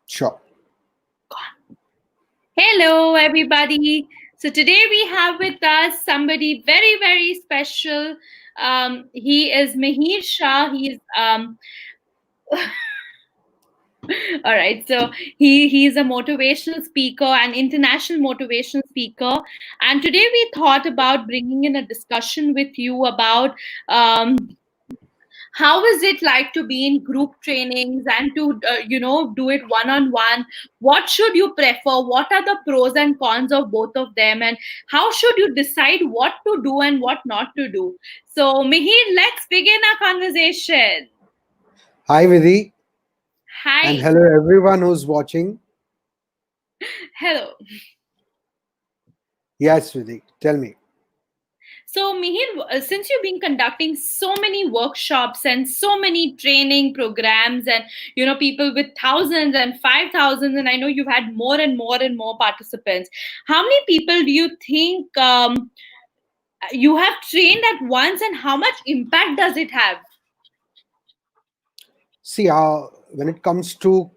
Sure. Hello, everybody. So today we have with us somebody very, very special. He is Miheer Shah. He's all right. So he's a motivational speaker, an international motivational speaker. And today we thought about bringing in a discussion with you about how is it like to be in group trainings and to do it one on one. What should you prefer? What are the pros and cons of both of them, and how should you decide what to do and what not to do? So Mihir, let's begin our conversation. Hi, Vidhi, and Hi. hello everyone who's watching. Hello. Yes, Vidhi, tell me. So, Mihir, since you've been conducting so many workshops and so many training programs, and people with thousands and 5,000, and I know you've had more and more and more participants. How many people do you think you have trained at once, and how much impact does it have? See, when it comes to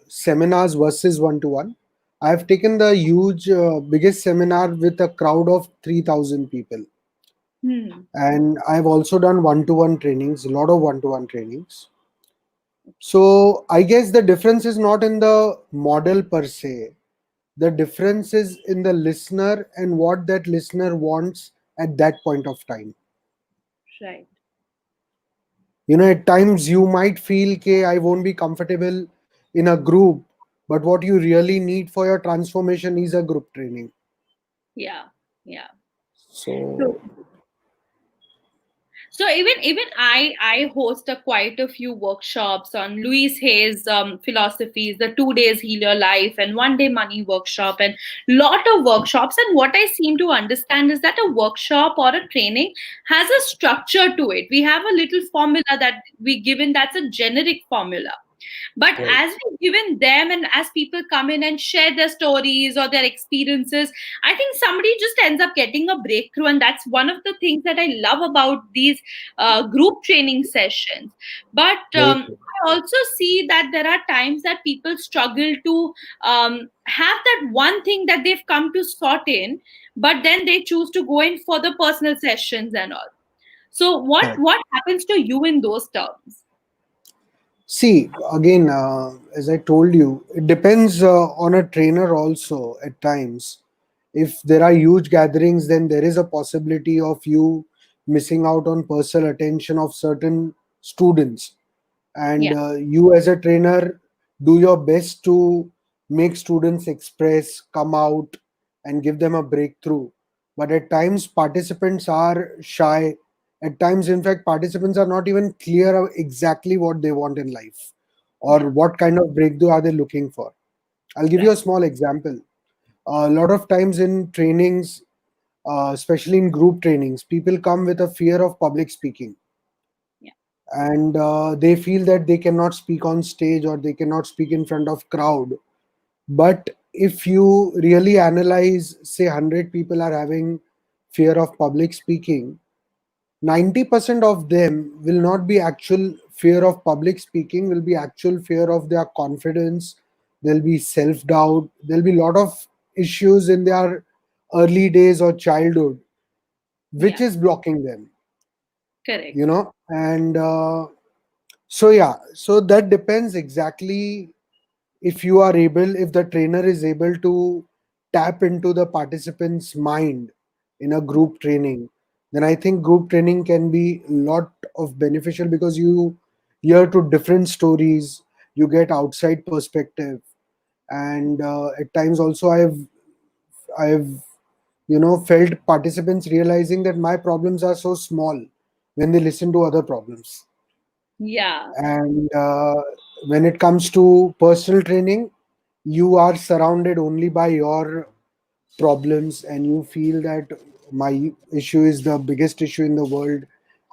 seminars versus one-to-one, I have taken the biggest seminar with a crowd of 3,000 people. Hmm. And I've also done one-to-one trainings, a lot of one-to-one trainings. So I guess the difference is not in the model per se. The difference is in the listener and what that listener wants at that point of time. Right. At times you might feel okay, I won't be comfortable in a group, but what you really need for your transformation is a group training. Yeah. Yeah. So So even I host a quite a few workshops on Louise Hay's philosophies, the 2 days heal your life and 1 day money workshop, and lot of workshops. And what I seem to understand is that a workshop or a training has a structure to it. We have a little formula that we given, that's a generic formula. But right. as we've given them, and as people come in and share their stories or their experiences, I think somebody just ends up getting a breakthrough. And that's one of the things that I love about these group training sessions. But Very true. I also see that there are times that people struggle to have that one thing that they've come to sort in, but then they choose to go in for the personal sessions and all. So Correct. what happens to you in those terms? See, again, as I told you, it depends on a trainer also at times. If there are huge gatherings, then there is a possibility of you missing out on personal attention of certain students. And Yeah. you, as a trainer, do your best to make students express, come out, and give them a breakthrough. But at times, participants are shy. At times, in fact, participants are not even clear of exactly what they want in life or Yeah. what kind of breakthrough are they looking for. I'll give you Right. a small example. A lot of times in trainings, especially in group trainings, people come with a fear of public speaking, Yeah. and they feel that they cannot speak on stage or they cannot speak in front of crowd. But if you really analyze, say 100 people are having fear of public speaking, 90% of them will not be actual fear of public speaking, will be actual fear of their confidence. There'll be self doubt, there'll be a lot of issues in their early days or childhood which Yeah. is blocking them, Correct. and so yeah, so that depends exactly. If you are able, if the trainer is able to tap into the participant's mind in a group training, then I think group training can be a lot of beneficial because you hear to different stories, you get outside perspective, and at times also I've felt participants realizing that my problems are so small when they listen to other problems. Yeah. And when it comes to personal training, you are surrounded only by your problems and you feel that my issue is the biggest issue in the world.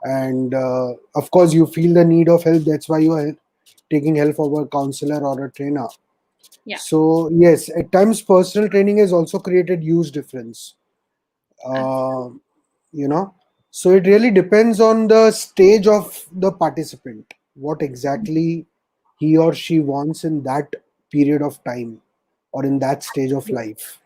And of course you feel the need of help, that's why you are taking help from a counselor or a trainer. Yeah. So yes, at times personal training has also created huge difference. uh, you know so it really depends on the stage of the participant, what exactly he or she wants in that period of time or in that stage of life.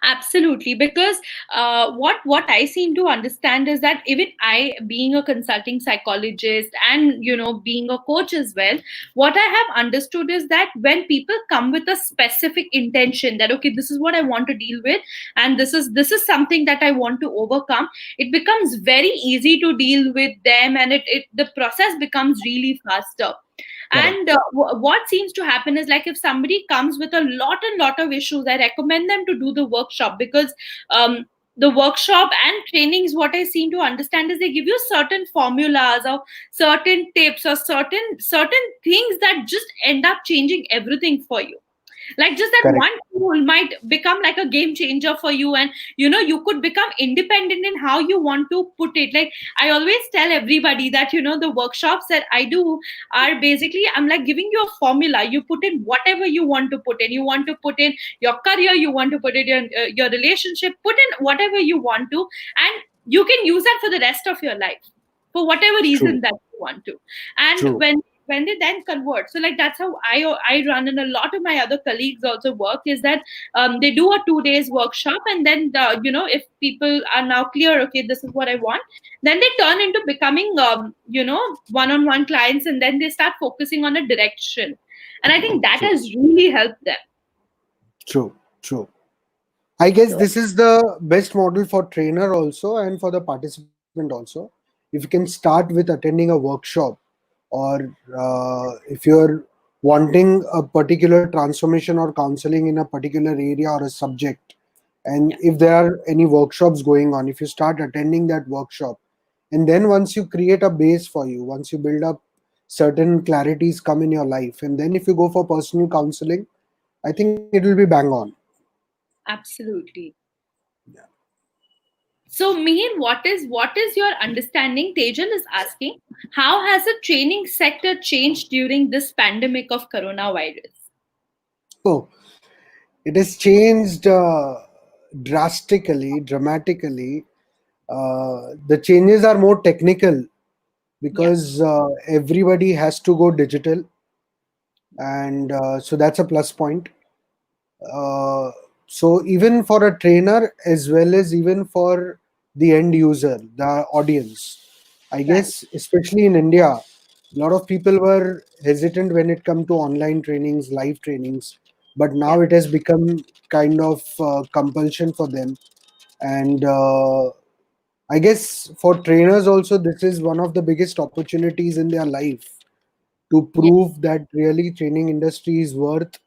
Absolutely, because what I seem to understand is that even I, being a consulting psychologist and being a coach as well, what I have understood is that when people come with a specific intention that okay, this is what I want to deal with, and this is something that I want to overcome, it becomes very easy to deal with them, and it the process becomes really faster. And Correct. what seems to happen is like if somebody comes with a lot of issues, I recommend them to do the workshop because the workshop and trainings, what I seem to understand is they give you certain formulas or certain tips or certain things that just end up changing everything for you. Like just that Correct. one tool might become like a game changer for you, and you could become independent in how you want to put it. Like I always tell everybody that the workshops that I do are basically, I'm like giving you a formula. You put in whatever you want to put in. You want to put in your career, you want to put in your relationship, put in whatever you want to, and you can use that for the rest of your life for whatever reason True. that you want to. And True. when they then convert, so like that's how I run, and a lot of my other colleagues also work, is that they do a 2 days workshop, and then if people are now clear, okay, this is what I want, then they turn into becoming one-on-one clients, and then they start focusing on a direction, and I think that True. has really helped them. True. True. I guess So this is the best model for trainer also and for the participant also. If you can start with attending a workshop, or if you're wanting a particular transformation or counseling in a particular area or a subject, and yeah, if there are any workshops going on, if you start attending that workshop, and then once you create a base for you, once you build up, certain clarities come in your life, and then if you go for personal counseling, I think it will be bang on. absolutely. So, Mihir, what is your understanding? Tejan is asking, how has the training sector changed during this pandemic of coronavirus? Oh, it has changed drastically, dramatically. The changes are more technical Yeah, because everybody has to go digital, and so that's a plus point. Uh, so even for a trainer as well as even for the end user, the audience, I right. guess, especially in India, a lot of people were hesitant when it come to online trainings, live trainings, but Yeah, now it has become kind of compulsion for them. And I guess for trainers also, this is one of the biggest opportunities in their life to yeah, prove that really training industry is worth,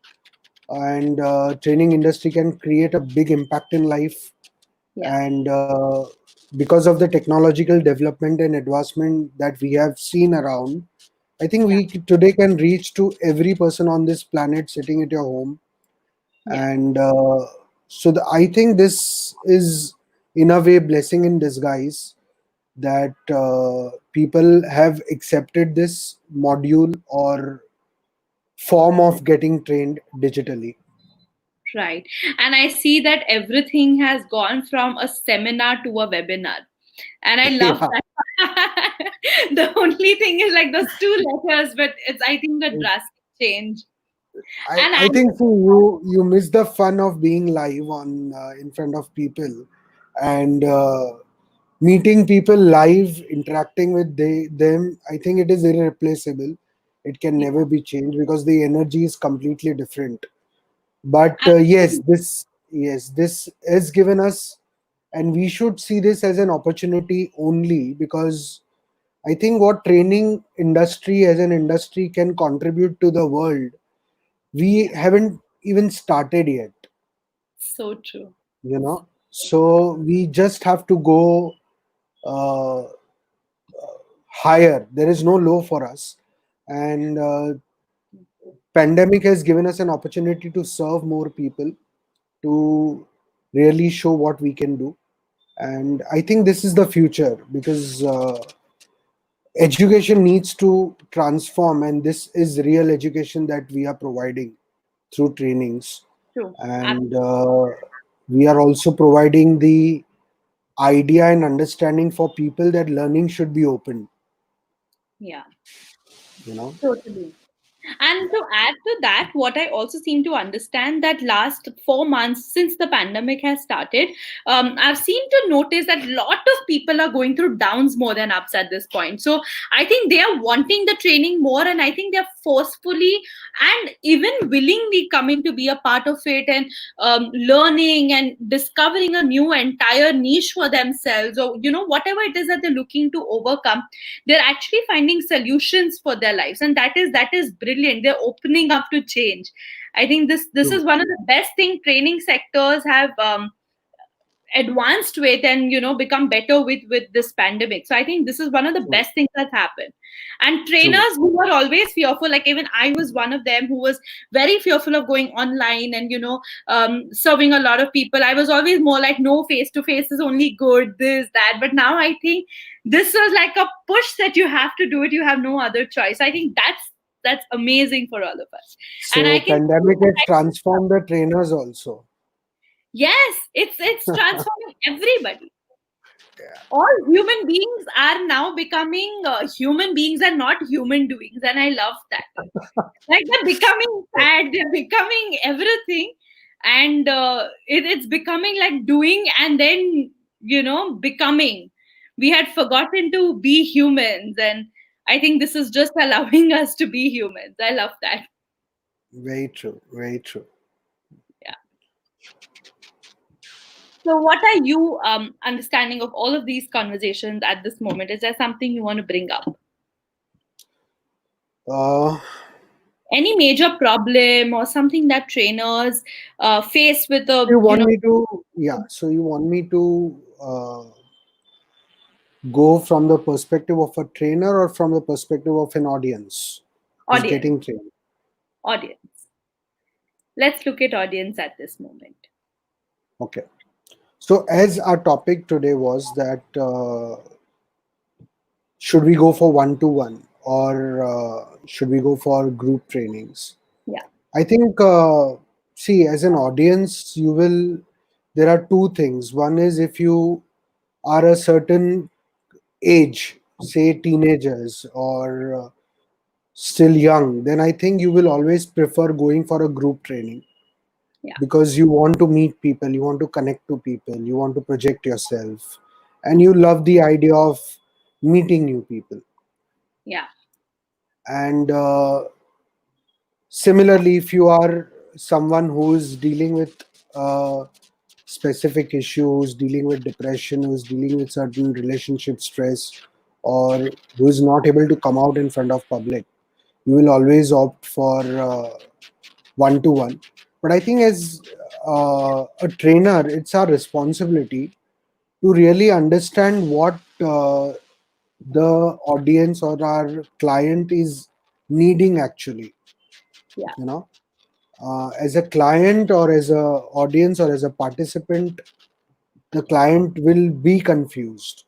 and training industry can create a big impact in life. yeah, And because of the technological development and advancement that we have seen around, I think yeah, we today can reach to every person on this planet sitting at your home. yeah. And I think this is in a way blessing in disguise, that people have accepted this module or form of getting trained digitally. Right. And I see that everything has gone from a seminar to a webinar. And I love Yeah, that. The only thing is like those two letters, but it's, I think, a drastic change. And I I, think so you miss the fun of being live on in front of people, and meeting people live, interacting with them. I think it is irreplaceable. It can yeah, never be changed because the energy is completely different. But absolutely. yes, this has given us, and we should see this as an opportunity only, because I think what training industry as an industry can contribute to the world, we Yeah, haven't even started yet, so true. so we just have to go uh, higher. There is no low for us, and pandemic has given us an opportunity to serve more people, to really show what we can do. And I think this is the future, because education needs to transform, and this is real education that we are providing through trainings. True. And we are also providing the idea and understanding for people that learning should be open, Yeah, you know totally. And to add to that, what I also seem to understand that last 4 months since the pandemic has started, I've seen to notice that a lot of people are going through downs more than ups at this point. So I think they are wanting the training more, and I think they're forcefully and even willingly coming to be a part of it, and learning and discovering a new entire niche for themselves, or whatever it is that they're looking to overcome. They're actually finding solutions for their lives, and that is brilliant. They're opening up to change. I think this True. is one of the best thing training sectors have advanced with, and become better with this pandemic. So I think this is one of the True. best things that's happened. And True. trainers who were always fearful, like even I was one of them who was very fearful of going online and serving a lot of people. I was always more like, no, face to face is only good, this that. But now I think this was like a push that you have to do it, you have no other choice. I think that's amazing for all of us. And I So can pandemic has transformed the trainers also. yes, it's transforming everybody. Yeah. All human beings are now becoming human beings and not human doings, and I love that. Like they're becoming sad, they're becoming everything, and it's becoming like doing and then becoming. We had forgotten to be humans, and I think this is just allowing us to be humans. I love that. Very true. Very true. Yeah. So what are you understanding of all of these conversations at this moment? Is there something you want to bring up? Uh, Any major problem or something that trainers face with a you want me to, yeah. So you want me to go from the perspective of a trainer or from the perspective of an audience who's audience? getting trained? Audience. Let's look at audience at this moment. Okay. So as our topic today was that should we go for one to one or should we go for group trainings? Yeah. I think, see, as an audience, you will, there are two things. One is if you are a certain age, say teenagers or still young, then I think you will always prefer going for a group training Yeah. because you want to meet people, you want to connect to people, you want to project yourself, and you love the idea of meeting new people. Yeah. And similarly, if you are someone who is dealing with specific issues, dealing with depression, who is dealing with certain relationship stress, or who is not able to come out in front of public, you will always opt for one to one. But I think as a trainer, it's our responsibility to really understand what the audience or our client is needing actually. Yeah. You know, as a client or as a audience or as a participant, the client will be confused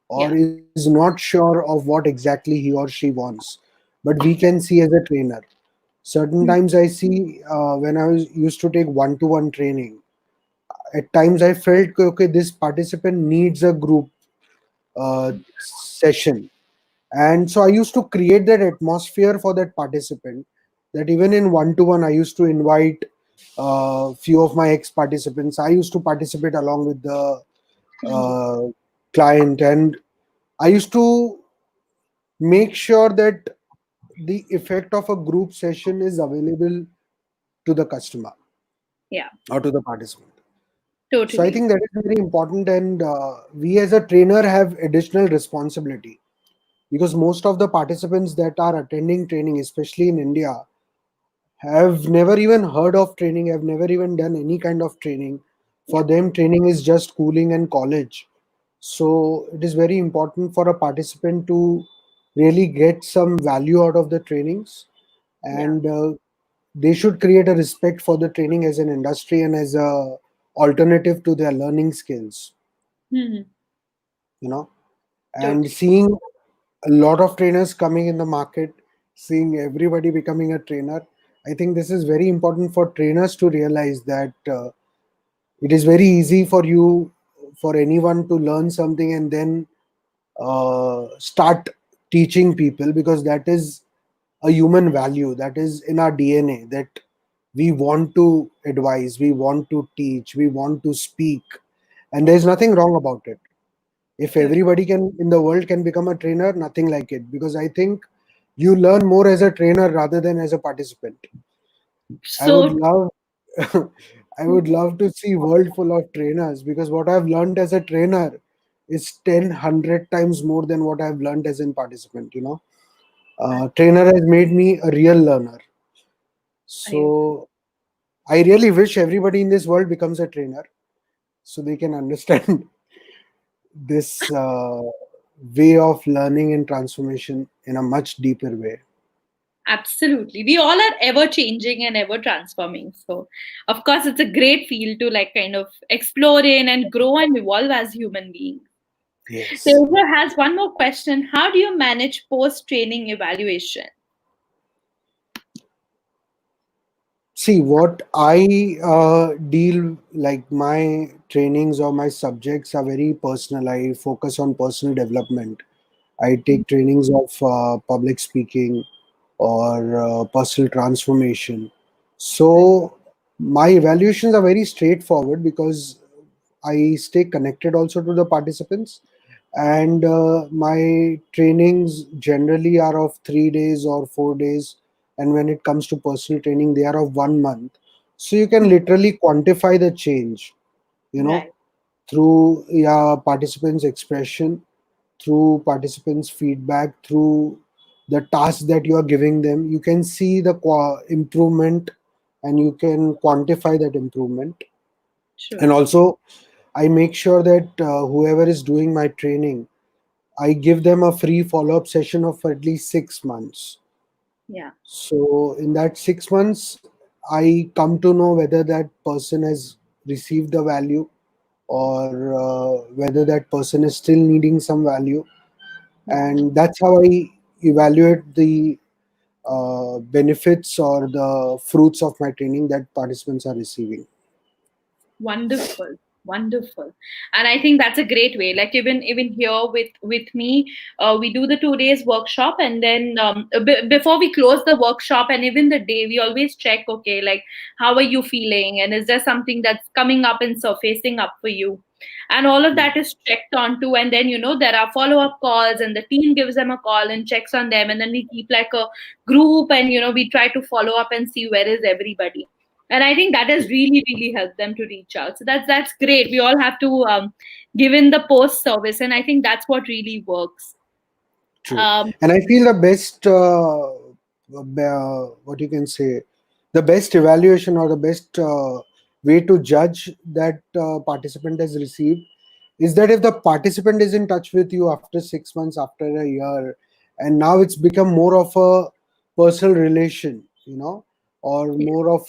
or Yeah. is not sure of what exactly he or she wants. But we can see as a trainer. Certain Hmm. times I see when I was used to take one to one training, at times I felt, okay, this participant needs a group session. And so I used to create that atmosphere for that participant, that even in one to one, I used to invite few of my ex participants. I used to participate along with the Hmm. uh, client, and I used to make sure that the effect of a group session is available to the customer Yeah. or to the participant. So I Totally. think that is very important, and we as a trainer have additional responsibility because most of the participants that are attending training, especially in India, have never even heard of training, have never even done any kind of training. For Yeah. them, training is just schooling and college. So it is very important for a participant to really get some value out of the trainings, Yeah. and they should create a respect for the training as an industry and as a alternative to their learning skills. Hmm. You know, and Totally. seeing a lot of trainers coming in the market, seeing everybody becoming a trainer, I think this is very important for trainers to realize that it is very easy for you, for anyone to learn something and then start teaching people, because that is a human value that is in our DNA, that we want to advise, we want to teach, we want to speak, and there's nothing wrong about it. If True. everybody can in the world can become a trainer, nothing like it, because I think you learn more as a trainer rather than as a participant. I would So love I would love to see world full of trainers, because what I've learned as a trainer is 10 100 times more than what I've learned as a participant, trainer has made me a real learner. I So I really wish everybody in this world becomes a trainer so they can understand this way of learning and transformation in a much deeper way. absolutely. We all are ever changing and ever transforming. So, of course, it's a great field to like kind of explore in and grow and evolve as human beings. Yes. Taylor has one more question. How do you manage post training evaluation? See, what I deal, like my trainings or my subjects are very personal. I focus on personal development. I take trainings of public speaking or personal transformation. Right. So my evaluations are very straightforward, because I stay connected also to the participants, and my trainings generally are of 3 days or 4 days, and when it comes to personal training, they are of 1 month. So you can literally quantify the change, you know, Right. through, yeah, participants' expression, through participants' feedback, through the tasks that you are giving them. You can see the improvement, and you can quantify that improvement. True. And also, I make sure that whoever is doing my training, I give them a free follow up session of at least 6 months. Yeah. So, in that 6 months, I come to know whether that person has received the value, or whether that person is still needing some value. Yeah. And that's how I evaluate the benefits or the fruits of my training that participants are receiving. Wonderful, wonderful. And I think that's a great way. Like even here with me, we do the 2 days workshop, and then before we close the workshop, and even the day, we always check. Okay, like how are you feeling, and is there something that's coming up and surfacing up for you? And all of that is checked onto, and then there are follow up calls, and the team gives them a call and checks on them, and then we keep like a group, and we try to follow up and see where is everybody. And I think that has really helped them to reach out. So that's great. We all have to give in the post service, and I think that's what really works. True. um, And I feel the best, what you can say, the best evaluation or the best way to judge that participant has received is that if the participant is in touch with you after 6 months, after a year, and now it's become more of a personal relation, or more of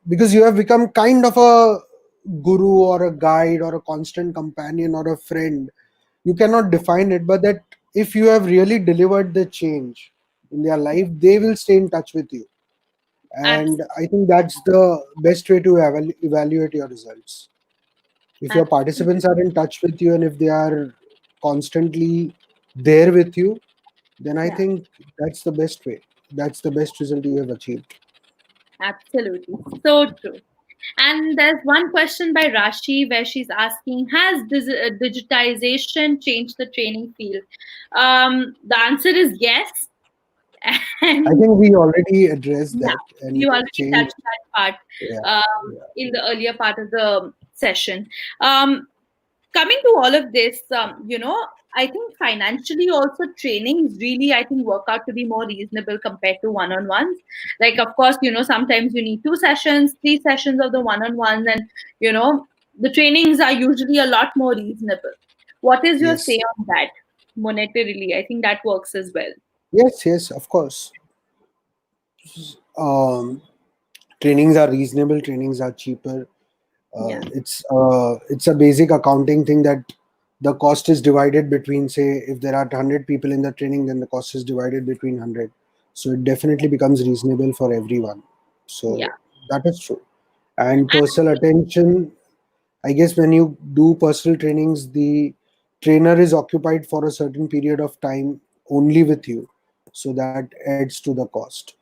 because you have become kind of a guru or a guide or a constant companion or a friend. You cannot define it, but that if you have really delivered the change in their life, they will stay in touch with you. And abs- I think that's the best way to evaluate your results. If your Absolutely. participants are in touch with you, and if they are constantly there with you, then I Yeah, think that's the best way. That's the best result you have achieved. absolutely. So true. And there's one question by Rashi where she's asking, has digitization changed the training field? The answer is yes. I And think we already addressed yeah, that, and we it has already touched changed. that part Yeah, yeah. in the earlier part of the session. Um, Coming to all of this, I think financially also trainings really, I think, work out to be more reasonable compared to one-on-ones. Like, of course, sometimes you need 2 sessions, 3 sessions of the one-on-ones, and you know the trainings are usually a lot more reasonable. What is your say Yes, on that monetarily? I think that works as well. yes, yes, of course. um, Trainings are reasonable, trainings are cheaper. Yeah. It's a basic accounting thing, that the cost is divided between, say, if there are 100 people in the training, then the cost is divided between 100. So it definitely becomes reasonable for everyone. Yeah. So that is true. And And personal attention, I guess when you do personal trainings, the trainer is occupied for a certain period of time only with you. so that adds to the cost.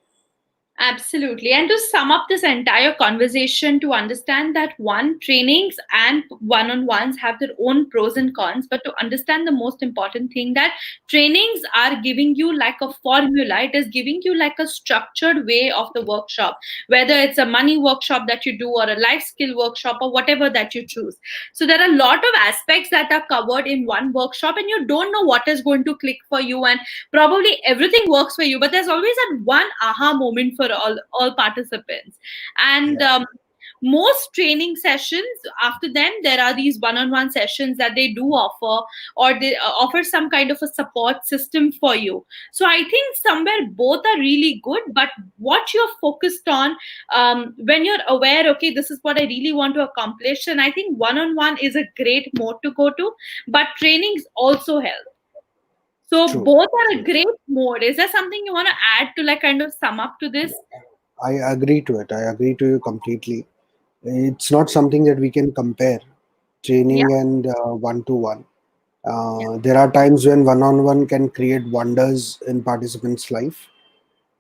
Absolutely. And to sum up this entire conversation, to understand that one, trainings and one on ones have their own pros and cons, but to understand the most important thing, that trainings are giving you like a formula, it is giving you like a structured way of the workshop, whether it's a money workshop that you do or a life skill workshop or whatever that you choose. So there are a lot of aspects that are covered in one workshop, and you don't know what is going to click for you, and probably everything works for you, but there's always that one aha moment for all participants. And Yeah, most training sessions, after them there are these one-on-one sessions that they do offer, or they offer some kind of a support system for you. So I think somewhere both are really good, but what you're focused on, when you're aware, okay, this is what I really want to accomplish, and I think one-on-one is a great mode to go to, but trainings also help. So true. both are a True. great mode. Is there something you want to add to like kind of sum up to this? I agree to it. I agree to you completely. It's not something that we can compare, Yeah, training and one to one. There are times when one on one can create wonders in participants' life,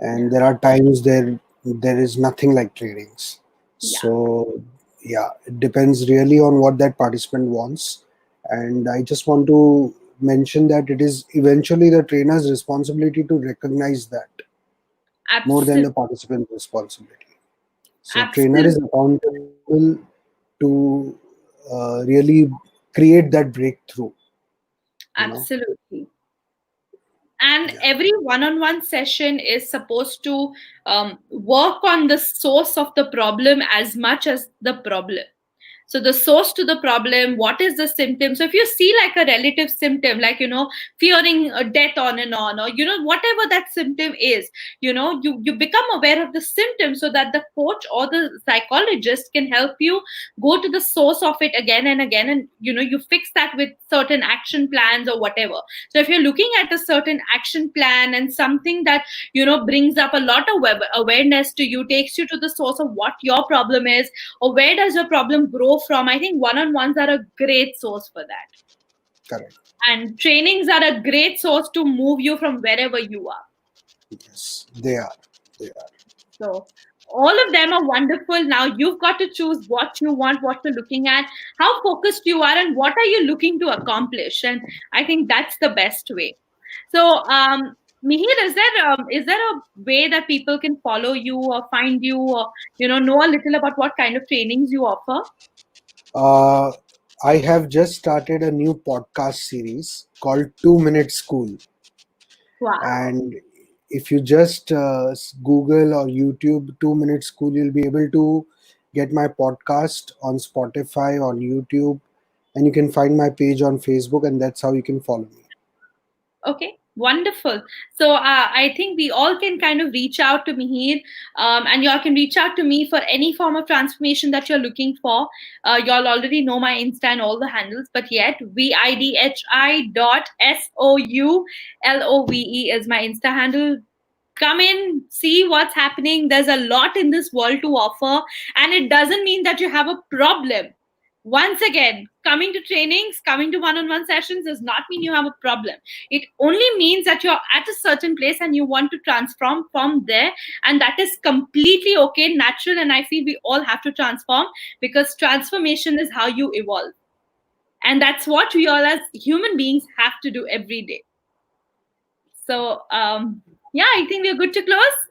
yeah, and there are times there is nothing like trainings. yeah. So yeah, it depends really on what that participant wants. And I just want to mention that it is eventually the trainer's responsibility to recognize that more than Absolutely, the participant's responsibility. So trainer is absolutely, accountable to really create that breakthrough. You know, absolutely. And yeah, every one-on-one session is supposed to work on the source of the problem as much as the problem. So the source to the problem, what is the symptom? So if you see like a relative symptom, like, fearing death on and on, or, whatever that symptom is, you become aware of the symptom, so that the coach or the psychologist can help you go to the source of it again and again, and you fix that with certain action plans or whatever. So if you're looking at a certain action plan and something that brings up a lot of awareness to you, takes you to the source of what your problem is, or where does your problem grow from, I think one-on-ones are a great source for that. correct. And trainings are a great source to move you from wherever you are. Yes, they are. They are. So all of them are wonderful. Now you've got to choose what you want, what you're looking at, how focused you are, and what are you looking to accomplish. And I think that's the best way. So, Mihir, is there a way that people can follow you or find you, or know a little about what kind of trainings you offer? Uh, I have just started a new podcast series called 2 Minute School. Wow. And if you just Google or YouTube 2 Minute School, you'll be able to get my podcast on Spotify, on YouTube, and you can find my page on Facebook, and that's how you can follow me. Okay, wonderful. So I think we all can kind of reach out to Mihir, and you all can reach out to me for any form of transformation that you're looking for. Y'all already know my Insta and all the handles, but yet VIDHI.SOULOVE is my Insta handle. Come in, see what's happening. There's a lot in this world to offer, and it doesn't mean that you have a problem. Once again, coming to trainings, coming to one-on-one sessions does not mean you have a problem. It only means that you're at a certain place and you want to transform from there, and that is completely okay, natural, and I feel we all have to transform, because transformation is how you evolve, and that's what we all as human beings have to do every day. So yeah, I think we're good to close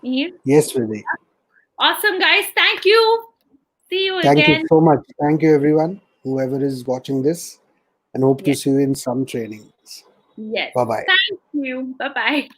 here. Yes, Vidhi. Awesome, guys. Thank you. See you Thank you again. so much. Thank you, everyone, whoever is watching this, and hope to Yes. see you in some trainings. Yes. Bye bye. Thank you. Bye bye.